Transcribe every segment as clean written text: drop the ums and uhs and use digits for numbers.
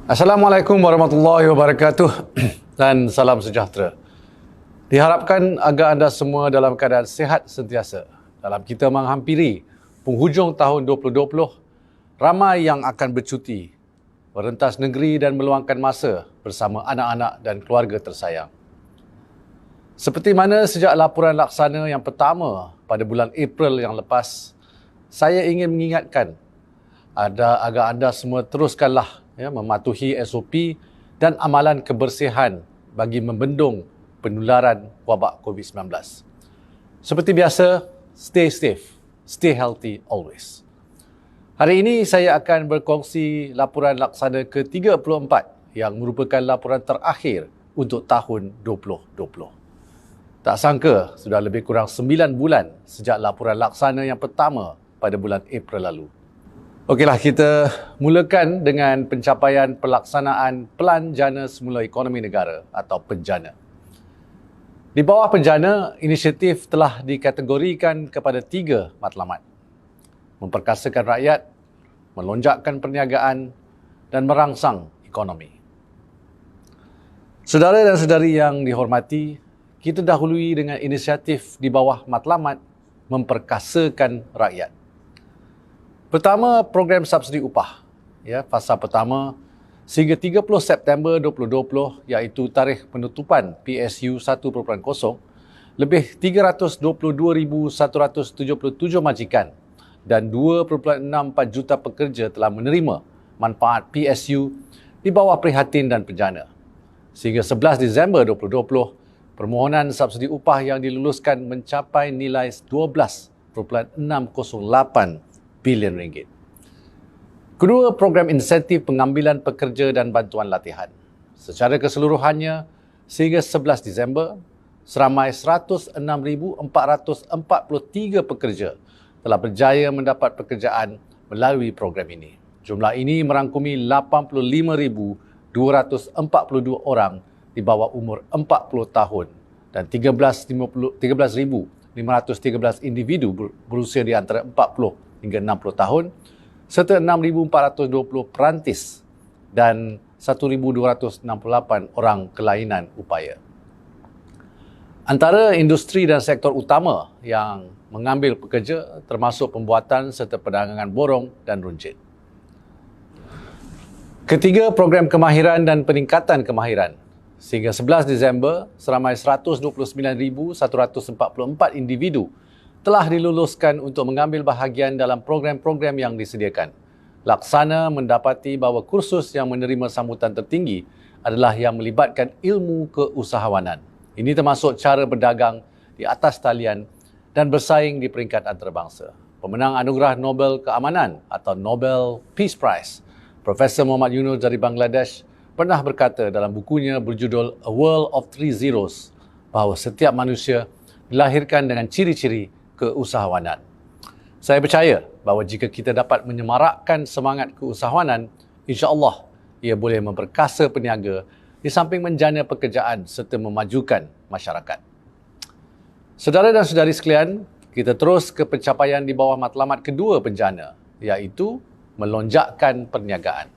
Assalamualaikum warahmatullahi wabarakatuh dan salam sejahtera. Diharapkan agar anda semua dalam keadaan sihat sentiasa. Dalam kita menghampiri penghujung tahun 2020, ramai yang akan bercuti, merentas negeri dan meluangkan masa bersama anak-anak dan keluarga tersayang. Seperti mana sejak laporan laksana yang pertama pada bulan April yang lepas, saya ingin mengingatkan agar anda semua teruskanlah mematuhi SOP dan amalan kebersihan bagi membendung penularan wabak COVID-19. Seperti biasa, stay safe, stay healthy always. Hari ini saya akan berkongsi laporan laksana ke-34 yang merupakan laporan terakhir untuk tahun 2020. Tak sangka sudah lebih kurang 9 bulan sejak laporan laksana yang pertama pada bulan April lalu. Okeylah, kita mulakan dengan pencapaian pelaksanaan Pelan Jana Semula Ekonomi Negara atau PENJANA. Di bawah PENJANA, inisiatif telah dikategorikan kepada 3 matlamat. Memperkasakan rakyat, melonjakkan perniagaan dan merangsang ekonomi. Saudara dan saudari yang dihormati, kita dahului dengan inisiatif di bawah matlamat memperkasakan rakyat. Pertama, program subsidi upah. Fasa pertama sehingga 30 September 2020 iaitu tarikh penutupan PSU 1.0, lebih 322,177 majikan dan 2.64 juta pekerja telah menerima manfaat PSU di bawah Prihatin dan Penjana. Sehingga 11 Disember 2020, permohonan subsidi upah yang diluluskan mencapai nilai 12.608 bilion ringgit. Kedua, program insentif pengambilan pekerja dan bantuan latihan. Secara keseluruhannya, sehingga 11 Disember, seramai 106,443 pekerja telah berjaya mendapat pekerjaan melalui program ini. Jumlah ini merangkumi 85,242 orang di bawah umur 40 tahun dan 13,513 individu berusia di antara 40 hingga 60 tahun, serta 6,420 perantis dan 1,268 orang kelainan upaya. Antara industri dan sektor utama yang mengambil pekerja termasuk pembuatan serta perdagangan borong dan runcit. Ketiga, program kemahiran dan peningkatan kemahiran. Sehingga 11 Disember, seramai 129,144 individu telah diluluskan untuk mengambil bahagian dalam program-program yang disediakan. Laksana mendapati bahawa kursus yang menerima sambutan tertinggi adalah yang melibatkan ilmu keusahawanan. Ini termasuk cara berdagang di atas talian dan bersaing di peringkat antarabangsa. Pemenang Anugerah Nobel Keamanan atau Nobel Peace Prize, Profesor Muhammad Yunus dari Bangladesh, pernah berkata dalam bukunya berjudul A World of Three Zeros bahawa setiap manusia dilahirkan dengan ciri-ciri keusahawanan. Saya percaya bahawa jika kita dapat menyemarakkan semangat keusahawanan, insya-Allah ia boleh memperkasa peniaga di samping menjana pekerjaan serta memajukan masyarakat. Saudara dan saudari sekalian, kita terus ke pencapaian di bawah matlamat kedua PENJANA, iaitu melonjakkan perniagaan.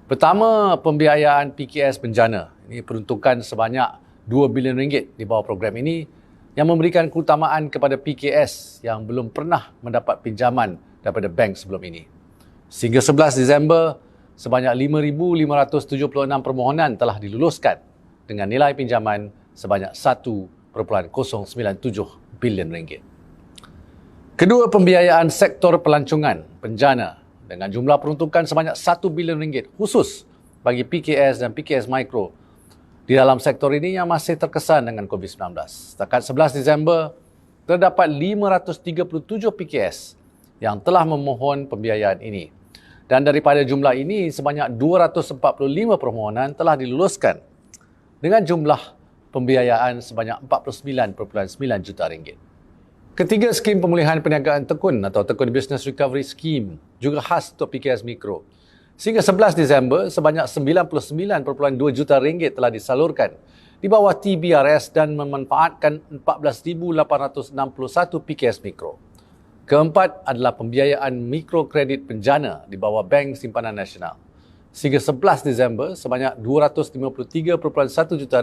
Pertama, pembiayaan PKS PENJANA. Ini peruntukan sebanyak 2 bilion ringgit di bawah program ini yang memberikan keutamaan kepada PKS yang belum pernah mendapat pinjaman daripada bank sebelum ini. Sehingga 11 Disember, sebanyak 5,576 permohonan telah diluluskan dengan nilai pinjaman sebanyak 1.097 bilion ringgit. Kedua, pembiayaan sektor pelancongan PENJANA dengan jumlah peruntukan sebanyak 1 bilion ringgit khusus bagi PKS dan PKS Mikro di dalam sektor ini yang masih terkesan dengan COVID-19. Setakat 11 Disember, terdapat 537 PKS yang telah memohon pembiayaan ini. Dan daripada jumlah ini, sebanyak 245 permohonan telah diluluskan dengan jumlah pembiayaan sebanyak 49.9 juta ringgit. Ketiga, skim pemulihan perniagaan tekun atau Tekun Business Recovery Scheme juga khas untuk PKS Mikro. Sehingga 11 Disember, sebanyak 99.2 juta ringgit telah disalurkan di bawah TBRS dan memanfaatkan 14,861 PKS Mikro. Keempat adalah pembiayaan mikrokredit PENJANA di bawah Bank Simpanan Nasional. sehingga 11 Disember sebanyak RM253.1 juta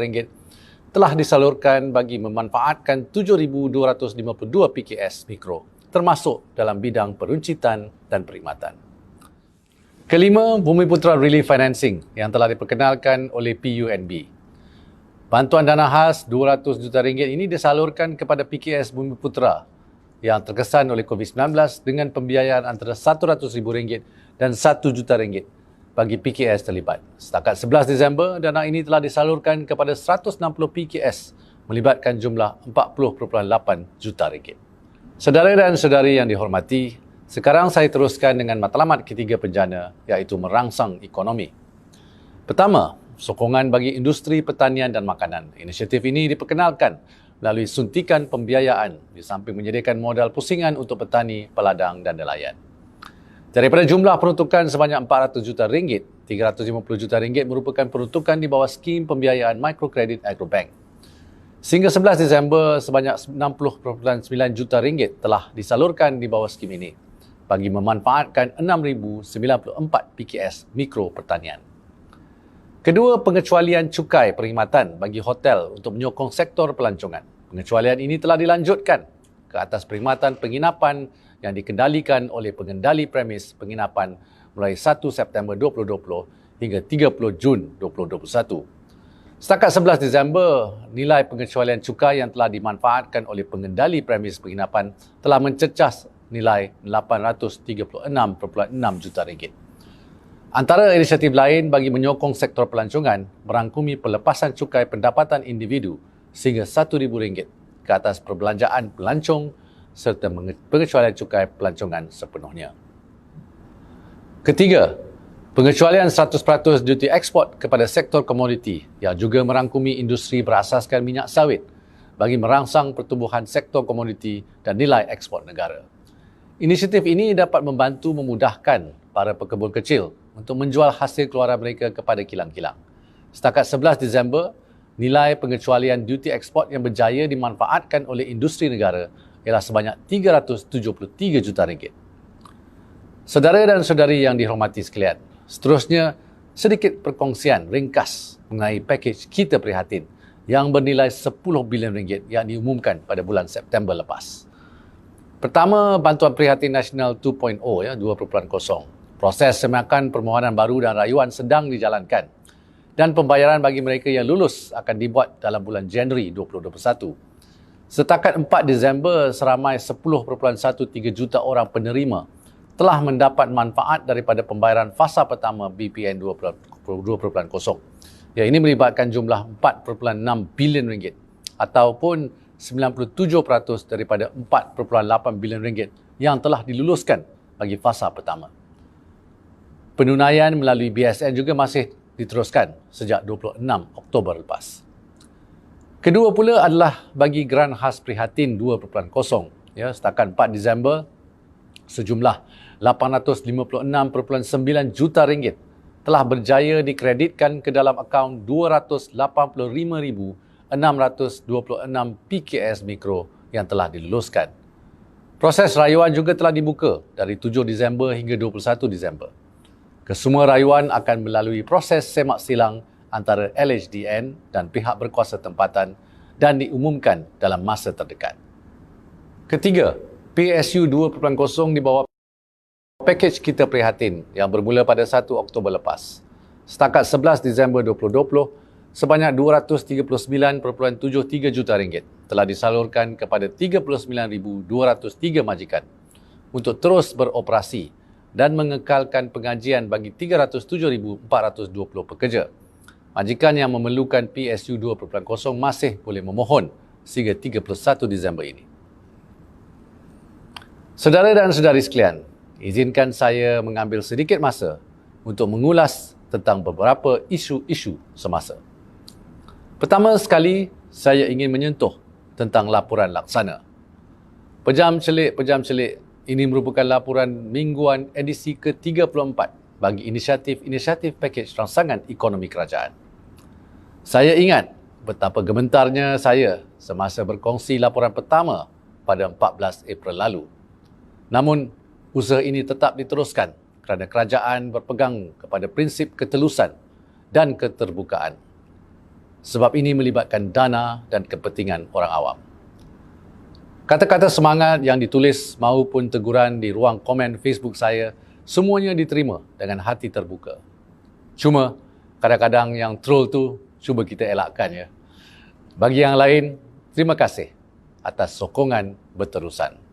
telah disalurkan bagi memanfaatkan 7,252 PKS mikro, termasuk dalam bidang peruncitan dan perkhidmatan. Kelima, Bumiputera Relief Financing yang telah diperkenalkan oleh PUNB. Bantuan dana khas RM200 juta ini disalurkan kepada PKS Bumiputera yang terkesan oleh COVID-19 dengan pembiayaan antara RM100,000 dan RM1 juta bagi PKS terlibat. Setakat 11 Disember, dana ini telah disalurkan kepada 160 PKS melibatkan jumlah RM40.8 juta. Saudara dan saudari yang dihormati, sekarang saya teruskan dengan matlamat ketiga penjana iaitu merangsang ekonomi. Pertama, sokongan bagi industri pertanian dan makanan. Inisiatif ini diperkenalkan melalui suntikan pembiayaan di samping menyediakan modal pusingan untuk petani, peladang dan nelayan. Daripada jumlah peruntukan sebanyak RM400 juta, RM350 juta merupakan peruntukan di bawah skim pembiayaan Microcredit Agrobank. Sehingga 11 Disember, sebanyak RM60.9 juta telah disalurkan di bawah skim ini bagi memanfaatkan 6,094 PKS mikro pertanian. Kedua, pengecualian cukai perkhidmatan bagi hotel untuk menyokong sektor pelancongan. Pengecualian ini telah dilanjutkan ke atas perkhidmatan penginapan yang dikendalikan oleh pengendali premis penginapan mulai 1 September 2020 hingga 30 Jun 2021. Setakat 11 Disember, nilai pengecualian cukai yang telah dimanfaatkan oleh pengendali premis penginapan telah mencecah nilai RM836.6 juta. Antara inisiatif lain bagi menyokong sektor pelancongan merangkumi pelepasan cukai pendapatan individu sehingga RM1,000 ke atas perbelanjaan pelancong serta pengecualian cukai pelancongan sepenuhnya. Ketiga, pengecualian 100% duty ekspor kepada sektor komoditi yang juga merangkumi industri berasaskan minyak sawit bagi merangsang pertumbuhan sektor komoditi dan nilai ekspor negara. Inisiatif ini dapat membantu memudahkan para pekebun kecil untuk menjual hasil keluaran mereka kepada kilang-kilang. Setakat 11 Disember, nilai pengecualian duty ekspor yang berjaya dimanfaatkan oleh industri negara ialah sebanyak RM373 juta. Saudara dan saudari yang dihormati sekalian, seterusnya sedikit perkongsian ringkas mengenai pakej Kita Prihatin yang bernilai RM10 bilion yang diumumkan pada bulan September lepas. Pertama, Bantuan Prihatin Nasional 2.0, 2.0. Proses semakan permohonan baru dan rayuan sedang dijalankan dan pembayaran bagi mereka yang lulus akan dibuat dalam bulan Januari 2021. Setakat 4 Disember, seramai 10.13 juta orang penerima telah mendapat manfaat daripada pembayaran fasa pertama BPN 2.0. Ya, ini melibatkan jumlah RM4.6 bilion ataupun 97% daripada RM4.8 bilion yang telah diluluskan bagi fasa pertama. Penunaian melalui BSN juga masih diteruskan sejak 26 Oktober lepas. Kedua pula adalah bagi Geran Khas Prihatin 2.0. Ya, setakat 4 Disember, sejumlah RM856.9 juta telah berjaya dikreditkan ke dalam akaun 285,626 PKS mikro yang telah diluluskan. Proses rayuan juga telah dibuka dari 7 Disember hingga 21 Disember. Kesemua rayuan akan melalui proses semak silang antara LHDN dan pihak berkuasa tempatan dan diumumkan dalam masa terdekat. Ketiga, PSU 2.0 di bawah pakej Kita Prihatin yang bermula pada 1 Oktober lepas. Setakat 11 Disember 2020, sebanyak RM239.73 juta telah disalurkan kepada 39,203 majikan untuk terus beroperasi dan mengekalkan pengajian bagi 307,420 pekerja. Majikan yang memerlukan PSU 2.0 masih boleh memohon sehingga 31 Disember ini. Saudara dan saudari sekalian, izinkan saya mengambil sedikit masa untuk mengulas tentang beberapa isu-isu semasa. Pertama sekali, saya ingin menyentuh tentang laporan laksana. Pejam celik ini merupakan laporan mingguan edisi ke-34 bagi inisiatif pakej rangsangan ekonomi kerajaan. Saya ingat betapa gementarnya saya semasa berkongsi laporan pertama pada 14 April lalu. Namun, usaha ini tetap diteruskan kerana kerajaan berpegang kepada prinsip ketelusan dan keterbukaan. Sebab ini melibatkan dana dan kepentingan orang awam. Kata-kata semangat yang ditulis maupun teguran di ruang komen Facebook saya semuanya diterima dengan hati terbuka. Cuma kadang-kadang yang troll tu cuba kita elakkan ya. Bagi yang lain, terima kasih atas sokongan berterusan.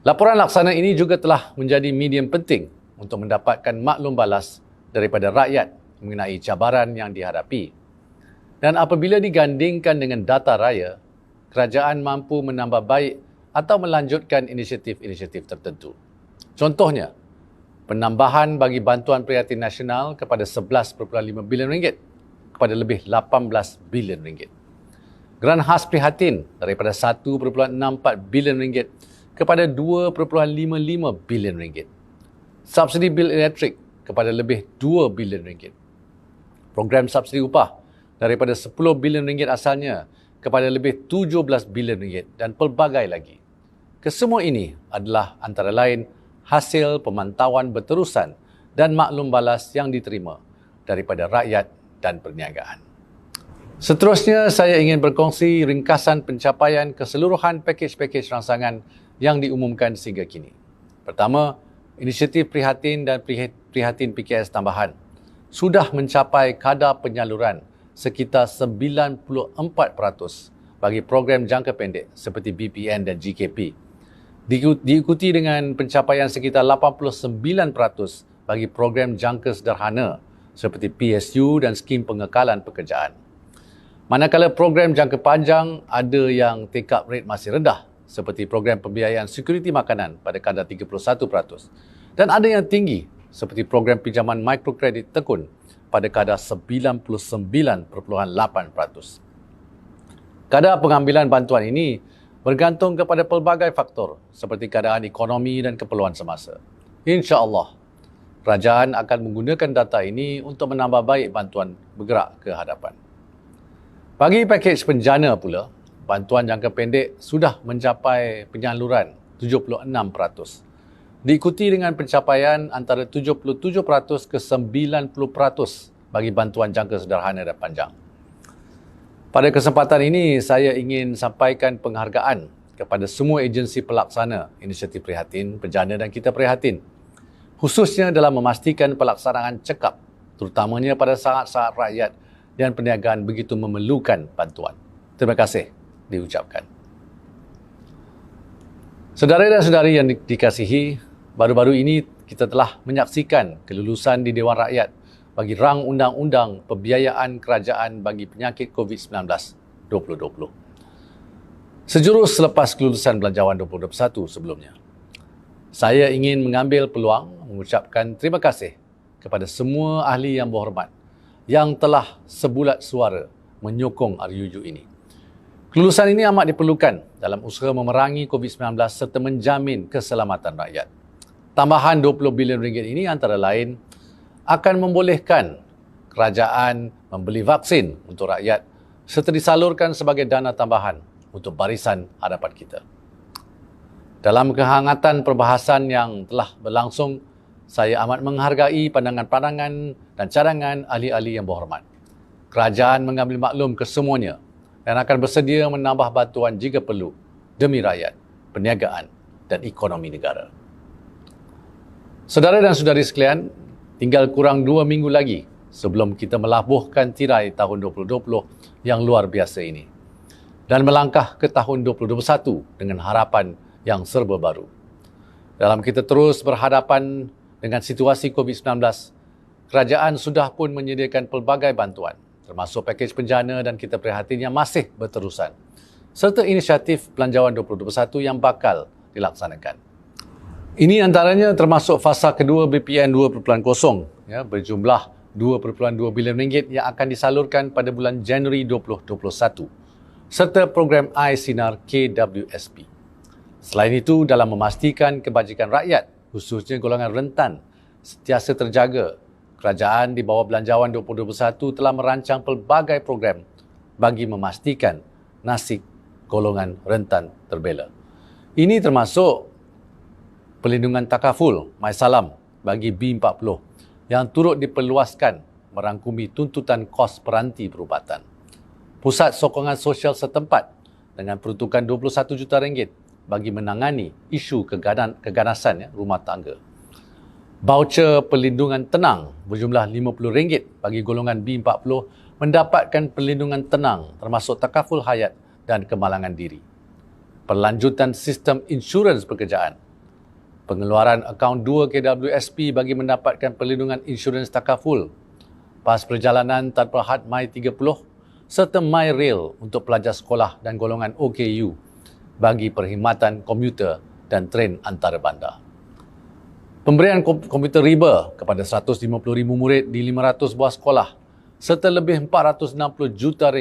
Laporan laksana ini juga telah menjadi medium penting untuk mendapatkan maklum balas daripada rakyat mengenai cabaran yang dihadapi. Dan apabila digandingkan dengan data raya, kerajaan mampu menambah baik atau melanjutkan inisiatif-inisiatif tertentu. Contohnya, penambahan bagi bantuan prihatin nasional kepada 11.5 bilion ringgit kepada lebih 18 bilion ringgit. Geran khas prihatin daripada 1.64 bilion ringgit kepada 2.55 bilion ringgit. Subsidi bil elektrik kepada lebih 2 bilion ringgit. Program subsidi upah daripada 10 bilion ringgit asalnya kepada lebih 17 bilion ringgit dan pelbagai lagi. Kesemua ini adalah antara lain hasil pemantauan berterusan dan maklum balas yang diterima daripada rakyat dan perniagaan. Seterusnya, saya ingin berkongsi ringkasan pencapaian keseluruhan pakej-pakej rangsangan yang diumumkan sehingga kini. Pertama, inisiatif prihatin dan prihatin PKS tambahan sudah mencapai kadar penyaluran sekitar 94% bagi program jangka pendek seperti BPN dan GKP. Diikuti dengan pencapaian sekitar 89% bagi program jangka sederhana seperti PSU dan skim pengekalan pekerjaan. Manakala program jangka panjang ada yang take up rate masih rendah seperti program pembiayaan sekuriti makanan pada kadar 31% dan ada yang tinggi seperti program pinjaman mikrokredit tekun pada kadar 99.8%. Kadar pengambilan bantuan ini bergantung kepada pelbagai faktor seperti keadaan ekonomi dan keperluan semasa. InsyaAllah, kerajaan akan menggunakan data ini untuk menambah baik bantuan bergerak ke hadapan. Bagi pakej penjana pula, bantuan jangka pendek sudah mencapai penyaluran 76%. Diikuti dengan pencapaian antara 77% ke 90% bagi bantuan jangka sederhana dan panjang. Pada kesempatan ini, saya ingin sampaikan penghargaan kepada semua agensi pelaksana inisiatif prihatin, penjana dan kita prihatin, khususnya dalam memastikan pelaksanaan cekap, terutamanya pada saat-saat rakyat dan perniagaan begitu memerlukan bantuan. Terima kasih diucapkan. Saudara dan saudari yang dikasihi, baru-baru ini kita telah menyaksikan kelulusan di Dewan Rakyat bagi rang undang-undang pembiayaan kerajaan bagi penyakit COVID-19 2020. Sejurus selepas kelulusan Belanjawan 2021 sebelumnya. Saya ingin mengambil peluang mengucapkan terima kasih kepada semua ahli yang berhormat yang telah sebulat suara menyokong RUU ini. Kelulusan ini amat diperlukan dalam usaha memerangi COVID-19 serta menjamin keselamatan rakyat. Tambahan 20 bilion ringgit ini antara lain akan membolehkan kerajaan membeli vaksin untuk rakyat serta disalurkan sebagai dana tambahan untuk barisan hadapan kita. Dalam kehangatan perbahasan yang telah berlangsung, saya amat menghargai pandangan-pandangan dan cadangan ahli-ahli yang berhormat. Kerajaan mengambil maklum kesemuanya dan akan bersedia menambah bantuan jika perlu demi rakyat, perniagaan dan ekonomi negara. Saudara dan saudari sekalian, tinggal kurang 2 minggu lagi sebelum kita melabuhkan tirai tahun 2020 yang luar biasa ini dan melangkah ke tahun 2021 dengan harapan yang serba baru. Dalam kita terus berhadapan dengan situasi COVID-19, kerajaan sudah pun menyediakan pelbagai bantuan, termasuk pakej penjana dan kita prihatin yang masih berterusan, serta inisiatif Belanjawan 2021 yang bakal dilaksanakan. Ini antaranya termasuk fasa kedua BPN 2.0 ya, berjumlah 2.2 bilion ringgit yang akan disalurkan pada bulan Januari 2021, serta program iSinar KWSP. Selain itu, dalam memastikan kebajikan rakyat, khususnya golongan rentan, sentiasa terjaga, kerajaan di bawah Belanjawan 2021 telah merancang pelbagai program bagi memastikan nasib golongan rentan terbela. Ini termasuk Pelindungan takaful MySalam bagi B40 yang turut diperluaskan merangkumi tuntutan kos peranti perubatan. Pusat sokongan sosial setempat dengan peruntukan RM21 juta bagi menangani isu keganasan rumah tangga. Voucher perlindungan tenang berjumlah RM50 bagi golongan B40 mendapatkan perlindungan tenang termasuk takaful hayat dan kemalangan diri. Perlanjutan sistem insurans pekerjaan. Pengeluaran akaun 2 KWSP bagi mendapatkan perlindungan insurans takaful. Pas perjalanan tanpa had My30 serta MyRail untuk pelajar sekolah dan golongan OKU bagi perkhidmatan komuter dan tren antarabandar. Pemberian komputer riba kepada 150,000 murid di 500 buah sekolah serta lebih RM460 juta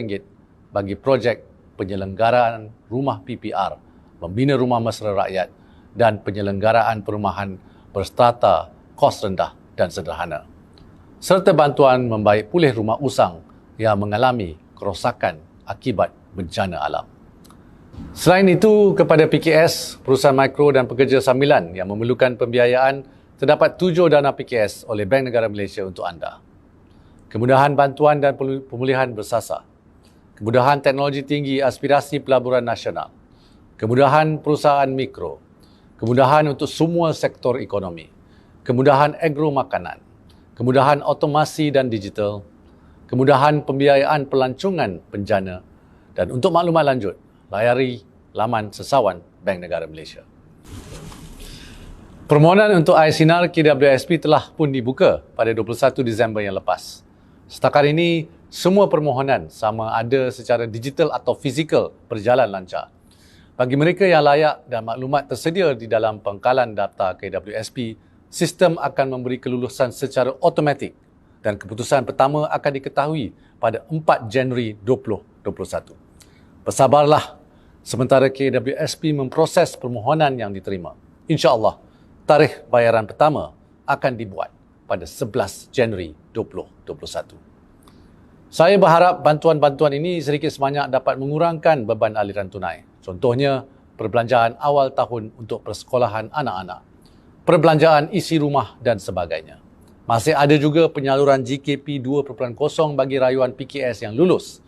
bagi projek penyelenggaraan rumah PPR, membina rumah mesra rakyat dan penyelenggaraan perumahan berstrata kos rendah dan sederhana, serta bantuan membaik pulih rumah usang yang mengalami kerosakan akibat bencana alam. Selain itu, kepada PKS, perusahaan mikro dan pekerja sambilan yang memerlukan pembiayaan, terdapat 7 dana PKS oleh Bank Negara Malaysia untuk anda. Kemudahan bantuan dan pemulihan bersasar. Kemudahan teknologi tinggi aspirasi pelaburan nasional. Kemudahan perusahaan mikro. Kemudahan untuk semua sektor ekonomi. Kemudahan agro makanan. Kemudahan otomasi dan digital. Kemudahan pembiayaan pelancongan penjana. Dan untuk maklumat lanjut, layari laman sesawan Bank Negara Malaysia. Permohonan untuk air sinar KWSP telah pun dibuka pada 21 Disember yang lepas. Setakat ini, semua permohonan sama ada secara digital atau fizikal berjalan lancar. Bagi mereka yang layak dan maklumat tersedia di dalam pangkalan daftar KWSP, sistem akan memberi kelulusan secara automatik dan keputusan pertama akan diketahui pada 4 Januari 2021. Bersabarlah sementara KWSP memproses permohonan yang diterima. InsyaAllah, tarikh bayaran pertama akan dibuat pada 11 Januari 2021. Saya berharap bantuan-bantuan ini sedikit sebanyak dapat mengurangkan beban aliran tunai. Contohnya, perbelanjaan awal tahun untuk persekolahan anak-anak, perbelanjaan isi rumah dan sebagainya. Masih ada juga penyaluran GKP 2.0 bagi rayuan PKS yang lulus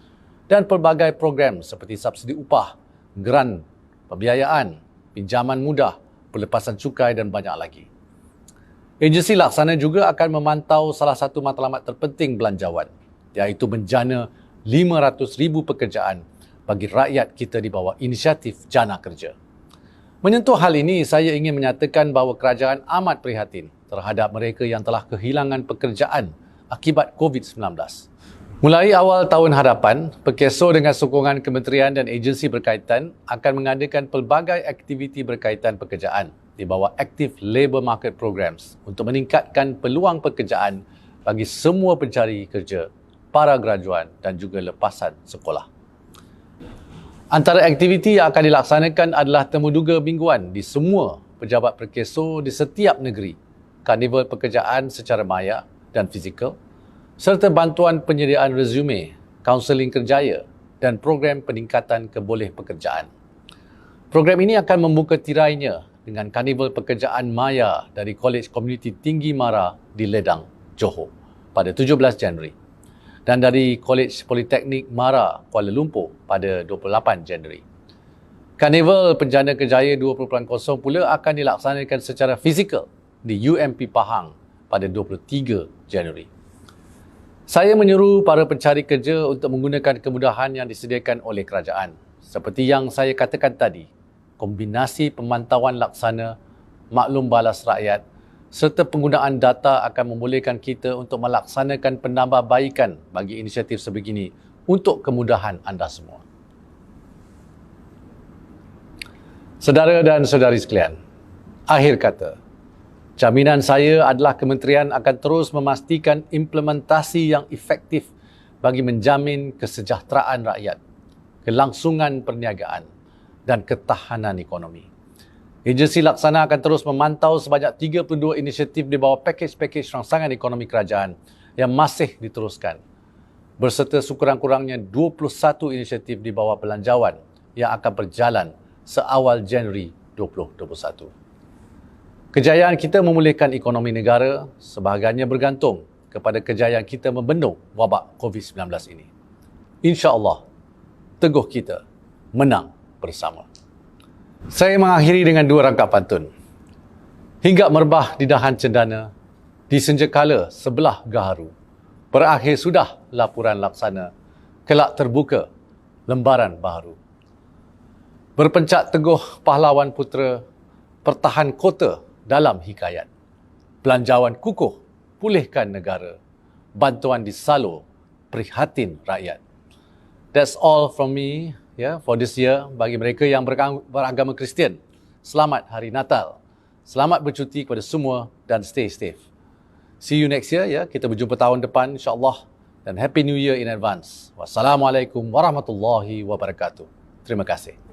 dan pelbagai program seperti subsidi upah, geran, pembiayaan, pinjaman mudah, pelepasan cukai dan banyak lagi. Agensi laksana juga akan memantau salah satu matlamat terpenting belanjawan, iaitu menjana 500,000 pekerjaan bagi rakyat kita di bawah inisiatif Jana Kerja. Menyentuh hal ini, saya ingin menyatakan bahawa kerajaan amat prihatin terhadap mereka yang telah kehilangan pekerjaan akibat COVID-19. Mulai awal tahun hadapan, PEKESO dengan sokongan kementerian dan agensi berkaitan akan mengadakan pelbagai aktiviti berkaitan pekerjaan di bawah Active Labour Market Programs untuk meningkatkan peluang pekerjaan bagi semua pencari kerja, para graduan dan juga lepasan sekolah. Antara aktiviti yang akan dilaksanakan adalah temuduga mingguan di semua pejabat PEKESO di setiap negeri, karnival pekerjaan secara maya dan fizikal, serta bantuan penyediaan resume, kaunseling kerjaya dan program peningkatan keboleh pekerjaan. Program ini akan membuka tirainya dengan karnival pekerjaan maya dari Kolej Komuniti Tinggi Mara di Ledang, Johor pada 17 Januari dan dari Kolej Politeknik Mara, Kuala Lumpur pada 28 Januari. Karnival Penjana Kerjaya 2.0 pula akan dilaksanakan secara fizikal di UMP Pahang pada 23 Januari. Saya menyuruh para pencari kerja untuk menggunakan kemudahan yang disediakan oleh kerajaan. Seperti yang saya katakan tadi, kombinasi pemantauan laksana, maklum balas rakyat serta penggunaan data akan membolehkan kita untuk melaksanakan penambahbaikan bagi inisiatif sebegini untuk kemudahan anda semua. Saudara dan saudari sekalian, akhir kata, jaminan saya adalah kementerian akan terus memastikan implementasi yang efektif bagi menjamin kesejahteraan rakyat, kelangsungan perniagaan dan ketahanan ekonomi. Agensi laksana akan terus memantau sebanyak 32 inisiatif di bawah pakej-pakej rangsangan ekonomi kerajaan yang masih diteruskan, berserta sekurang-kurangnya 21 inisiatif di bawah belanjawan yang akan berjalan seawal Januari 2021. Kejayaan kita memulihkan ekonomi negara sebahagiannya bergantung kepada kejayaan kita membendung wabak COVID-19 ini. InsyaAllah, teguh kita menang bersama. Saya mengakhiri dengan dua rangkap pantun. Hingga merbah di dahan cendana, di senjakala sebelah gaharu. Berakhir sudah laporan laksana, kelak terbuka lembaran baharu. Berpencak teguh pahlawan putera, pertahan kota dalam hikayat. Belanjawan kukuh, pulihkan negara. Bantuan disalur, prihatin rakyat. That's all from me for this year. Bagi mereka yang beragama Kristian, selamat Hari Natal. Selamat bercuti kepada semua dan stay safe. See you next year. Kita berjumpa tahun depan insyaAllah. Dan Happy New Year in advance. Wassalamualaikum warahmatullahi wabarakatuh. Terima kasih.